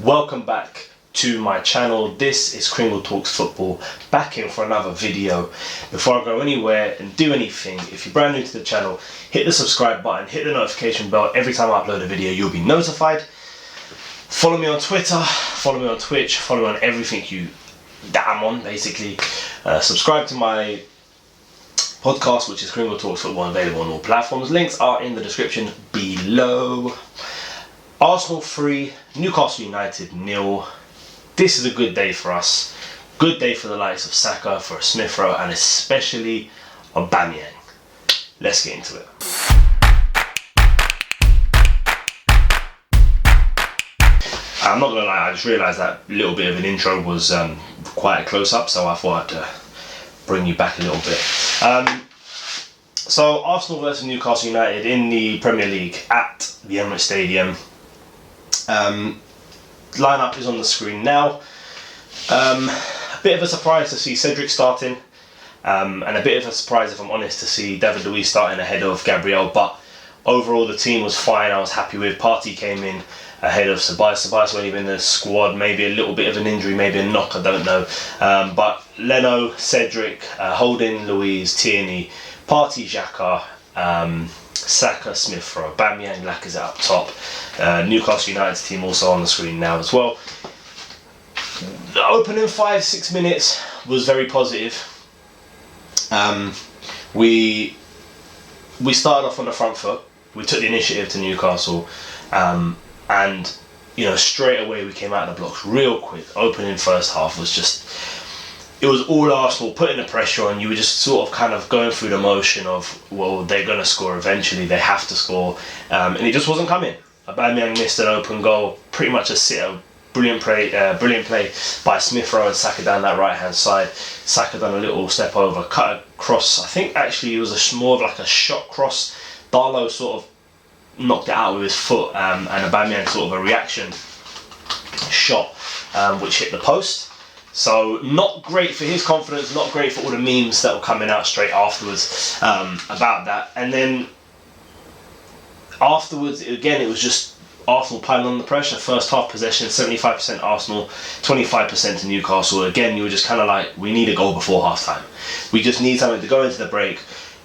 Welcome back to my channel. This is Kringle Talks Football, back in for another video. Before I go anywhere and do anything, if you're brand new to the channel, hit the subscribe button, hit the notification bell. Every time I upload a video, you'll be notified. Follow me on Twitter, follow me on Twitch, follow me on everything that I'm on, basically. Subscribe to my podcast, which is Kringle Talks Football, available on all platforms. Links are in the description below. Arsenal 3, Newcastle United 0. This is a good day for us. Good day for the likes of Saka, for Smith-Rowe, and especially Aubameyang. Let's get into it. I'm not gonna lie, I just realised that little bit of an intro was quite a close-up, so I thought I'd bring you back a little bit. So Arsenal versus Newcastle United in the Premier League at the Emirates Stadium. Lineup is on the screen now. A bit of a surprise to see Cedric starting, and a bit of a surprise, if I'm honest, to see David Luiz starting ahead of Gabriel. But overall, the team was fine. I was happy with. Partey came in ahead of Tobias. Tobias wasn't even in the squad. Maybe a little bit of an injury, maybe a knock, I don't know. But Leno, Cedric, Holding, Luiz, Tierney, Partey, Xhaka, Saka, Smith-Rowe, Aubameyang, Lacazette up top. Newcastle United's team also on the screen now as well. The opening 5-6 minutes was very positive. We started off on the front foot. We took the initiative to Newcastle, and straight away we came out of the blocks real quick. Opening first half was just, it was all Arsenal putting the pressure on. You were just sort of kind of going through the motion of, well, they're going to score eventually, they have to score, and it just wasn't coming. Aubameyang missed an open goal, pretty much a sitter. Brilliant play by Smith-Rowe and Saka down that right hand side. Saka done a little step over, cut across. I think actually it was more of like a shot cross. Darlow sort of knocked it out with his foot, and Aubameyang sort of a reaction shot, which hit the post. So not great for his confidence, not great for all the memes that were coming out straight afterwards about that. And then afterwards, again, it was just Arsenal piling on the pressure. First half possession, 75% Arsenal, 25% to Newcastle. Again, you were just kind of like, we need a goal before half time. We just need something to go into the break,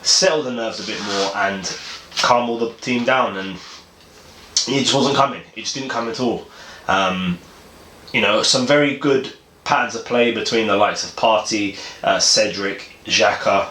settle the nerves a bit more, and calm all the team down. And it just wasn't coming. It just didn't come at all. Some very good patterns of play between the likes of Partey, Cedric, Xhaka.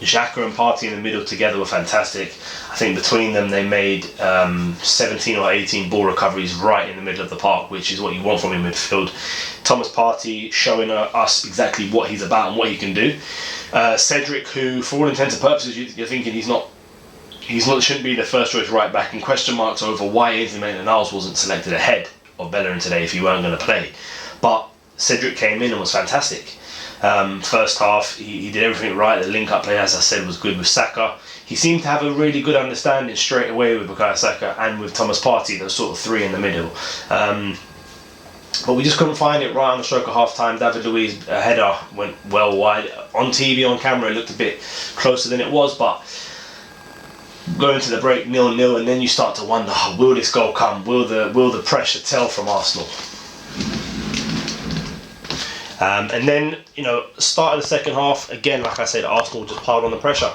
Xhaka and Partey in the middle together were fantastic. I think between them they made 17 or 18 ball recoveries right in the middle of the park, which is what you want from in midfield. Thomas Partey showing us exactly what he's about and what he can do. Cedric, who for all intents and purposes you're thinking shouldn't be the first choice right back, and question marks over why Emile Smith-Rowe wasn't selected ahead of Bellerin today if he weren't going to play. But Cedric came in and was fantastic. First half, he did everything right. The link-up play, as I said, was good with Saka. He seemed to have a really good understanding straight away with Bukayo Saka and with Thomas Partey, those sort of three in the middle. But we just couldn't find it right on the stroke of half-time. David Luiz header went well wide. On TV, on camera, it looked a bit closer than it was, but going to the break 0-0, and then you start to wonder, will this goal come? Will the pressure tell from Arsenal? And then, start of the second half, again, like I said, Arsenal just piled on the pressure.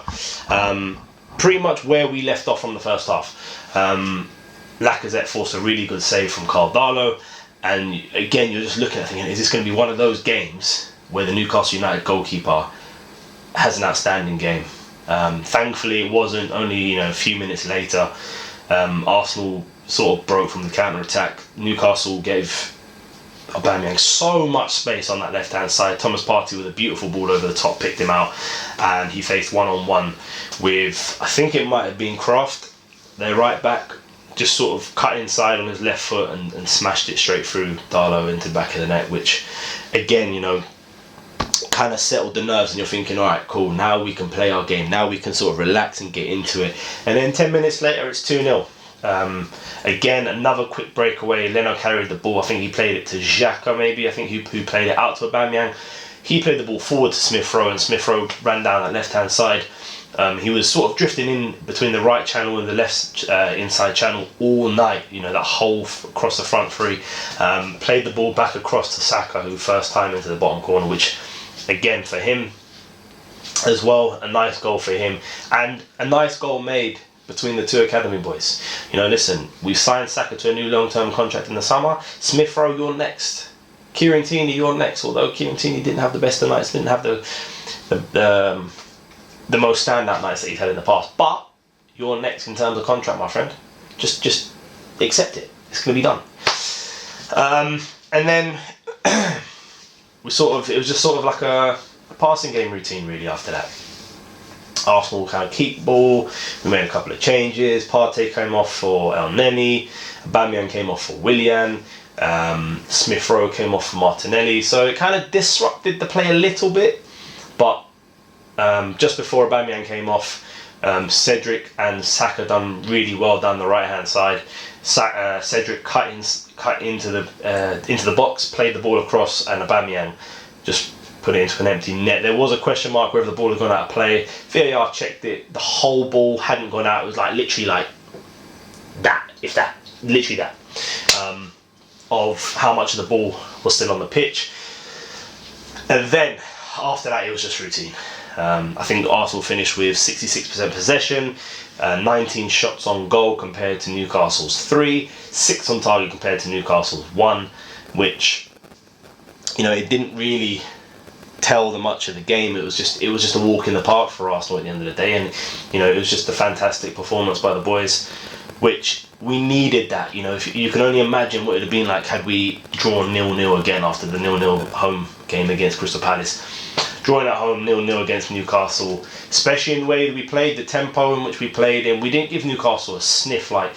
Pretty much where we left off from the first half. Lacazette forced a really good save from Darlow. And again, you're just looking at thinking, is this going to be one of those games where the Newcastle United goalkeeper has an outstanding game? Thankfully, it wasn't. Only a few minutes later, Arsenal sort of broke from the counter-attack. Newcastle gave Aubameyang so much space on that left hand side. Thomas Partey with a beautiful ball over the top picked him out, and he faced one-on-one with, I think it might have been Kraft, their right back, just sort of cut inside on his left foot and smashed it straight through Darlow into the back of the net, which again, kind of settled the nerves, and you're thinking, all right, cool, now we can play our game, now we can sort of relax and get into it. And then 10 minutes later it's 2-0. Again, another quick breakaway. Leno carried the ball. I think he played it to Xhaka, maybe. I think who played it out to Aubameyang. He played the ball forward to Smith-Rowe, and Smith-Rowe ran down that left-hand side. He was sort of drifting in between the right channel and the left inside channel all night. You know, that whole across the front three. Played the ball back across to Saka, who first time into the bottom corner, which again for him as well, a nice goal for him, and a nice goal made between the two academy boys. You know, listen, we've signed Saka to a new long-term contract in the summer. Smith-Rowe, you're next. Kieran Tierney, you're next. Although Kieran Tierney didn't have the best of nights, didn't have the most standout nights that he's had in the past. But you're next in terms of contract, my friend. Just accept it. It's going to be done. And then it was just sort of like a passing game routine really after that. Arsenal kind of keep ball. We made a couple of changes. Partey came off for El Neni. Aubameyang came off for Willian. Smith-Rowe came off for Martinelli. So it kind of disrupted the play a little bit. But just before Aubameyang came off, Cedric and Saka done really well down the right hand side. Cedric cut into the box, played the ball across, and Aubameyang just put it into an empty net. There was a question mark whether the ball had gone out of play. VAR checked it. The whole ball hadn't gone out. It was like literally like that, if that, literally that, of how much of the ball was still on the pitch. And then after that, it was just routine. I think Arsenal finished with 66% possession, 19 shots on goal compared to Newcastle's 3, 6 on target compared to Newcastle's 1, which, you know, it didn't really tell the much of the game. It was just a walk in the park for Arsenal at the end of the day, and you know, it was just a fantastic performance by the boys, which we needed that. You know, if you can only imagine what it would have been like had we drawn 0-0 again after the 0-0 home game against Crystal Palace. Drawing at home 0-0 against Newcastle, especially in the way that we played, the tempo in which we played in, we didn't give Newcastle a sniff. Like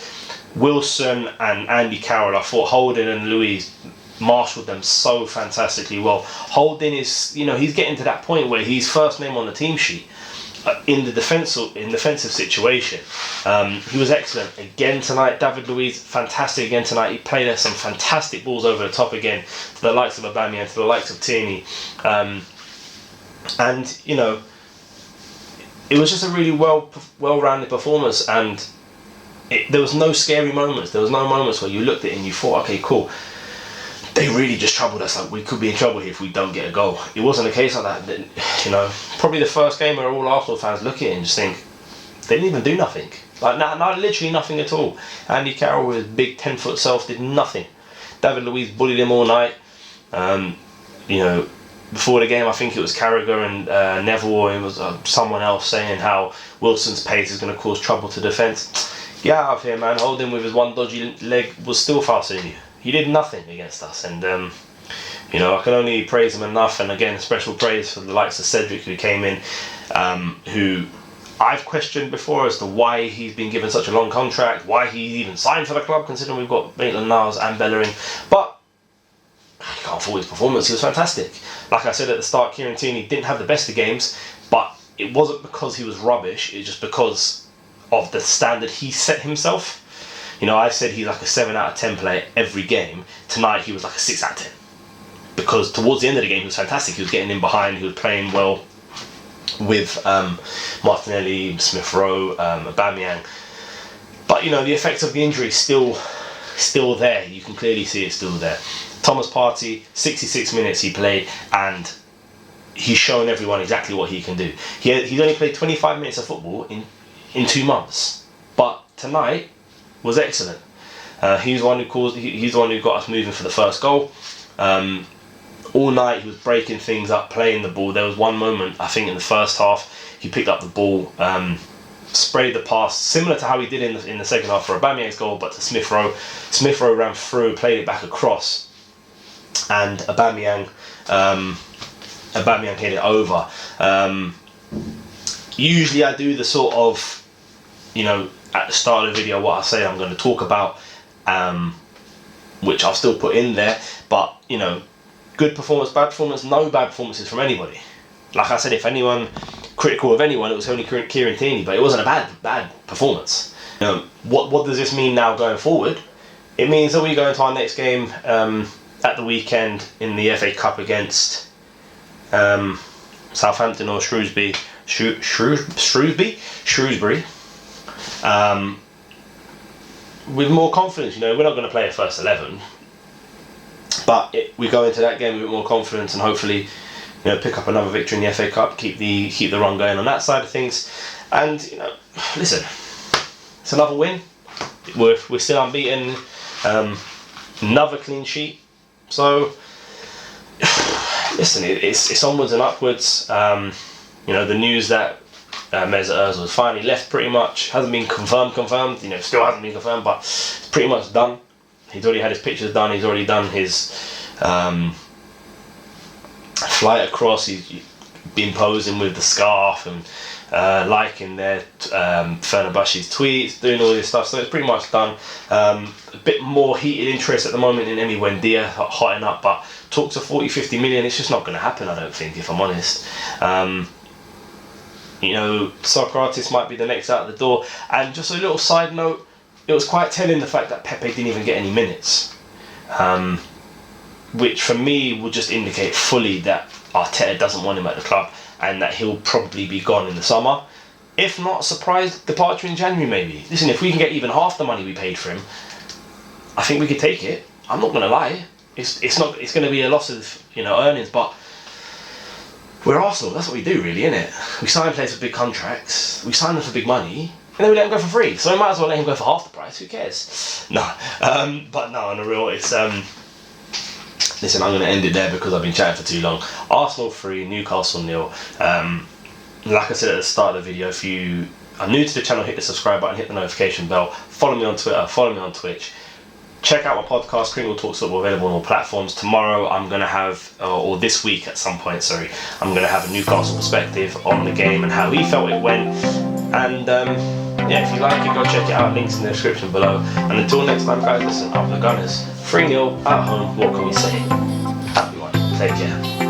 Wilson and Andy Carroll, I thought Holding and Luiz marshalled them so fantastically well. Holding is, you know, he's getting to that point where he's first name on the team sheet in the defensive situation. He was excellent again tonight. David Luiz, fantastic again tonight. He played us some fantastic balls over the top again to the likes of Aubameyang, to the likes of Tierney. And you know, it was just a really well-rounded performance, and there was no scary moments. There was no moments where you looked at it and you thought, okay, cool, they really just troubled us. Like, we could be in trouble here if we don't get a goal. It wasn't a case like that. You know, probably the first game where all Arsenal fans look at it and just think they didn't even do nothing. Like, no, literally nothing at all. Andy Carroll with his big 10-foot self did nothing. David Luiz bullied him all night. You know, before the game, I think it was Carragher and Neville, or it was someone else saying how Wilson's pace is going to cause trouble to defence. Get out of here, man. Holding with his one dodgy leg was still faster than you. He did nothing against us, and you know, I can only praise him enough. And again, special praise for the likes of Cedric, who came in, who I've questioned before as to why he's been given such a long contract, why he even signed for the club, considering we've got Maitland-Niles and Bellerin. But you can't fault his performance. He was fantastic. Like I said at the start, Kieran Tierney didn't have the best of games, but it wasn't because he was rubbish. It's just because of the standard he set himself. You know, I said he's like a 7 out of 10 player every game. Tonight he was like a 6 out of 10. Because towards the end of the game he was fantastic. He was getting in behind, he was playing well with Martinelli, Smith-Rowe, Aubameyang. But you know, the effects of the injury still there. You can clearly see it's still there. Thomas Partey, 66 minutes he played, and he's shown everyone exactly what he can do. He's only played 25 minutes of football in 2 months. But tonight was excellent. He's the one who got us moving for the first goal. All night he was breaking things up, playing the ball. There was one moment, I think in the first half, he picked up the ball, sprayed the pass, similar to how he did in the second half for Aubameyang's goal, but to Smith-Rowe. Smith-Rowe ran through, played it back across, and Aubameyang hit it over. Usually I do the sort of, you know, at the start of the video what I say I'm going to talk about, which I'll still put in there, but you know, good performance, bad performance, no bad performances from anybody. Like I said, if anyone critical of anyone, it was only Kieran Tierney, but it wasn't a bad performance. You know, what does this mean now going forward? It means that we go into our next game at the weekend in the FA Cup against Southampton or Shrewsbury. Shrewsbury. With more confidence. You know, we're not going to play a first 11, but we go into that game with a bit more confidence and hopefully, you know, pick up another victory in the FA Cup, keep the run going on that side of things. And, you know, listen, it's another win. We're still unbeaten. Another clean sheet. So, listen, it's onwards and upwards. You know, the news that Mesut Ozil has finally left pretty much hasn't been confirmed. You know, still hasn't been confirmed, but it's pretty much done. He's already had his pictures done. He's already done his flight across. He's been posing with the scarf and liking their Fenerbahce's tweets, doing all this stuff. So it's pretty much done. A bit more heated interest at the moment in Emile Buendia, hotting up, but talks of 40-50 million. It's just not going to happen, I don't think, if I'm honest. You know, Socrates might be the next out the door. And just a little side note, it was quite telling the fact that Pepe didn't even get any minutes, which for me would just indicate fully that Arteta doesn't want him at the club and that he'll probably be gone in the summer. If not, surprise departure in January maybe. Listen, if we can get even half the money we paid for him, I think we could take it. I'm not going to lie. It's going to be a loss of, you know, earnings, but we're Arsenal. That's what we do, really, innit? We sign players for big contracts. We sign them for big money, and then we let them go for free. So we might as well let him go for half the price. Who cares? No, but no, on the real, it's listen, I'm going to end it there because I've been chatting for too long. Arsenal 3, Newcastle 0. Like I said at the start of the video, if you are new to the channel, hit the subscribe button, hit the notification bell. Follow me on Twitter. Follow me on Twitch. Check out my podcast, Kringle Talks Football, available on all platforms. Tomorrow I'm going to have, or this week at some point, sorry, I'm going to have a Newcastle perspective on the game and how he felt it went. And yeah, if you like it, go check it out. Links in the description below. And until next time, guys, listen, up the Gunners. 3-0 at home, what can we say? Happy one. Take care.